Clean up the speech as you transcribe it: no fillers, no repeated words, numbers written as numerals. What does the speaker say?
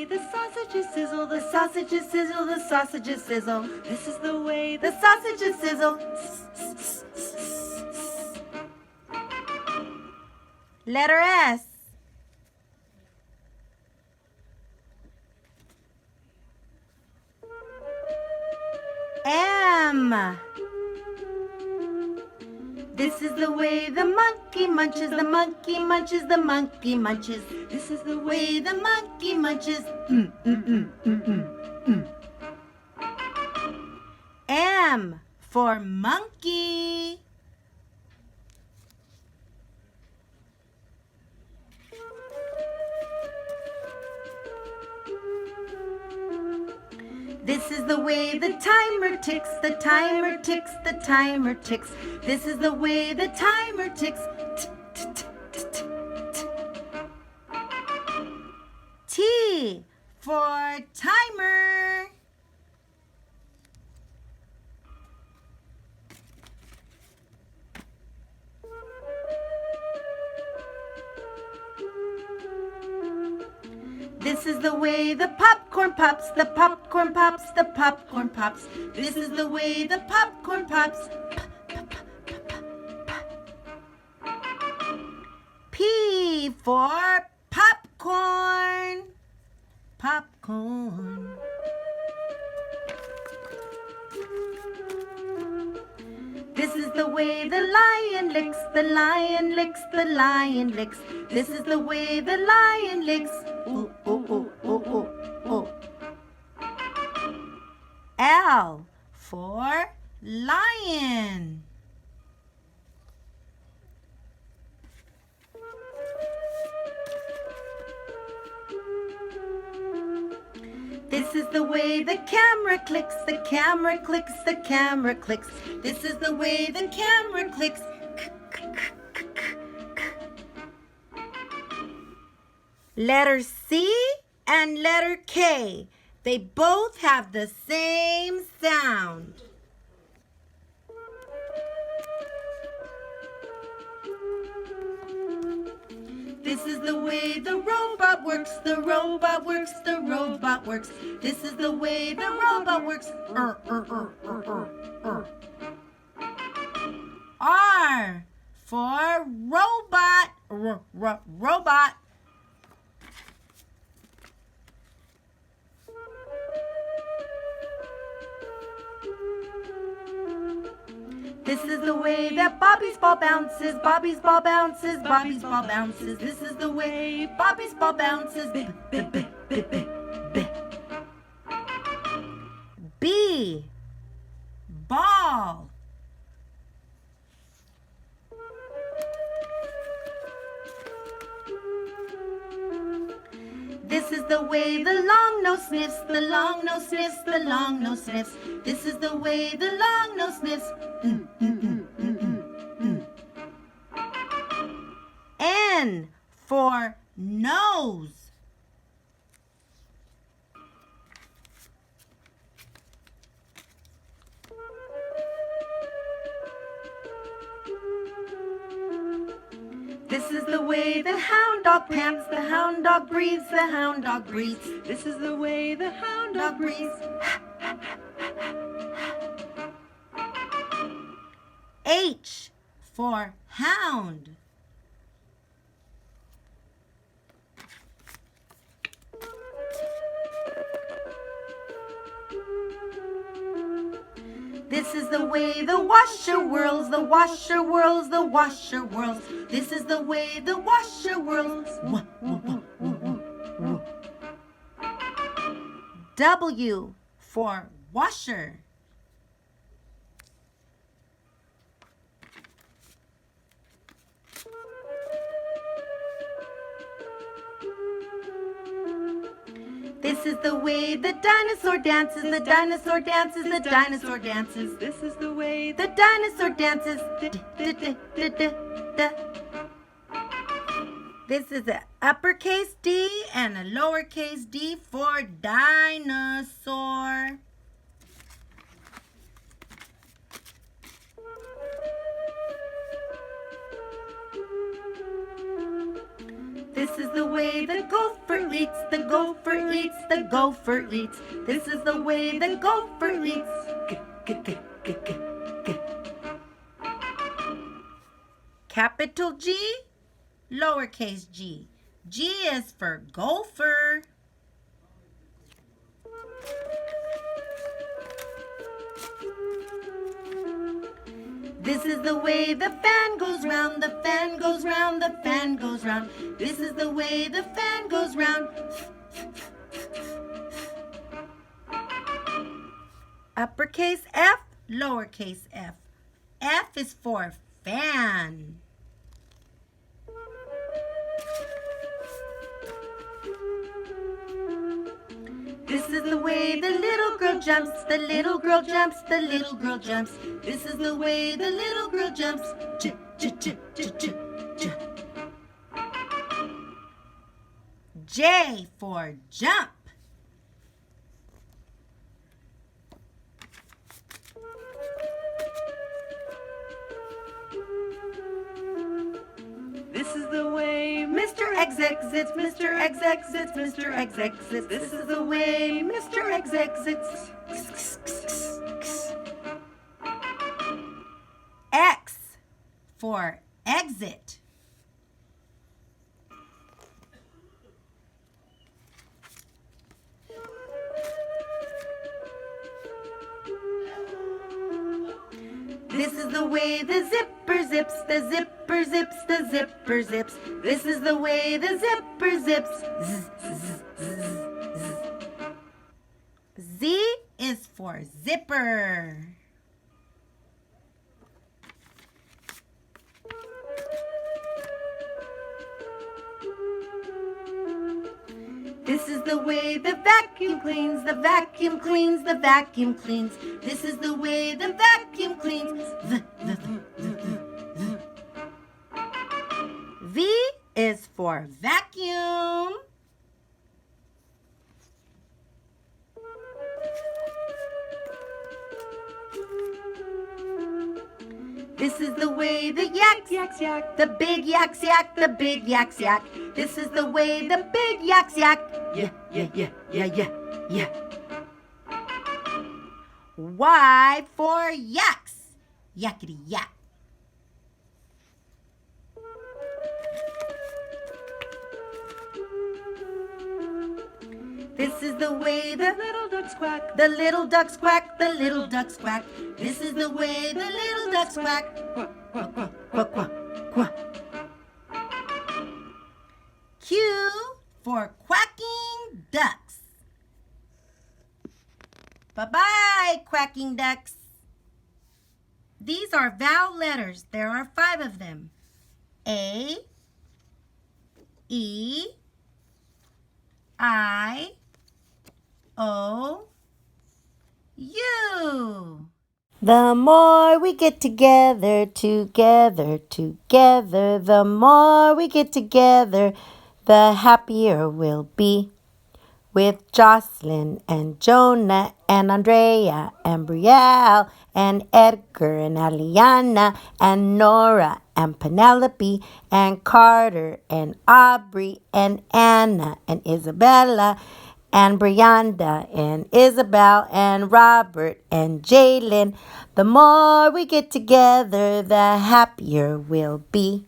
way the sausages sizzle, the sausages sizzle, the sausages sizzle. This is the way the sausages sizzle. Letter S. M. This is the way the monkey munches, the monkey munches, the monkey munches. This is the way the monkey munches. M for monkey. This is the way the timer ticks, the timer ticks, the timer ticks. This is the way the timer ticks. T for timer. This is the way the popcorn pops, the popcorn pops, the popcorn pops. This is the way the popcorn pops. P for popcorn. Popcorn. This is the way the lion licks, the lion licks, the lion licks. This is the way the lion licks. Ooh, ooh, ooh, ooh, ooh, ooh. L for lion. This is the way the camera clicks, the camera clicks, the camera clicks. This is the way the camera clicks. Letter C and letter K. They both have the same sound. This is the way the robot works, the robot works, the robot works. This is the way the robot works. R for robot, robot. This is the way that Bobby's ball bounces, Bobby's ball bounces, Bobby's ball bounces. This is the way Bobby's ball bounces. B, ball. This is the way the long nose sniffs, the long nose sniffs, the long nose sniffs. This is the way the long nose sniffs. N for nose. This is the way the hound dog pants, the hound dog breathes, the hound dog breathes. This is the way the hound dog breathes. H for hound. This is the way the washer whirls, the washer whirls, the washer whirls. This is the way the washer whirls. W for washer. This is the way the dinosaur dances, the dinosaur dances, the dinosaur dances. This is the way the dinosaur dances. This is an uppercase D and a lowercase d for dinosaur. This is the way the gopher eats, the gopher eats, the gopher eats. This is the way the gopher eats. Capital G, lowercase g. G is for gopher. This is the way the fan goes round, the fan goes round, the fan goes round. This is the way the fan goes round. Uppercase F, lowercase f. F is for fan. This is the way the little girl jumps, the little girl jumps, the little girl jumps. This is the way the little girl jumps. J, j, j, j, j, j. J for jump. This is the way Mr. X exits, Mr. X exits, Mr. X exits. This is the way Mr. X exits. X for exit. This is the way the zipper zips, the zipper zips, the zipper zips. This is the way the zipper zips. Zzz, zzz, zzz, zzz. Z is for zipper. This is the way the vacuum cleans, the vacuum cleans, the vacuum cleans. This is the way the vacuum cleans. V is for vacuum. This is the way the yaks yaks yak, the big yaks yak, the big yaks yak. This is the way the big yaks yak. Yeah, yeah, yeah, yeah, yeah, yeah. Y for yaks, yakety yak. This is the way the little ducks quack, the little ducks quack, the little ducks quack. This is the way the little ducks quack. Quack, quack, quack, quack, quack, quack. Q for quacking ducks. Bye-bye, quacking ducks. These are vowel letters. There are 5 of them. A, E, I, O, U. The more we get together, together, together, the more we get together, the happier we'll be. With Jocelyn and Jonah and Andrea and Brielle and Edgar and Aliana and Nora and Penelope and Carter and Aubrey and Anna and Isabella and Brianda and Isabel and Robert and Jalen. The more we get together, the happier we'll be.